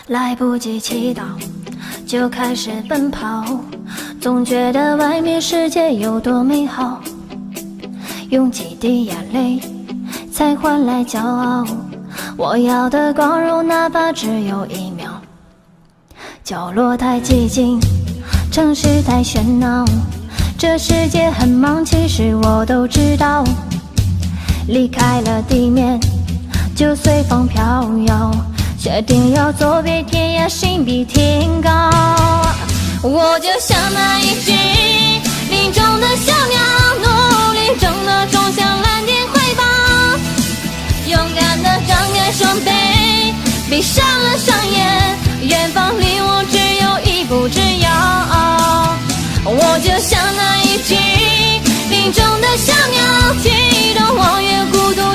来不及祈祷，就开始奔跑，总觉得外面世界有多美好，用几滴眼泪才换来骄傲，我要的光荣哪怕只有1秒。角落太寂静，城市太喧闹，这世界很忙，其实我都知道。离开了地面，就随风飘摇，决定要做比天涯心比天高。我就像那一只林中的小鸟，努力中的冲向蓝天怀抱，勇敢的张开双臂，闭上了双眼，远方离我只有一步之遥。我就像那一只林中的小鸟，激动我越孤独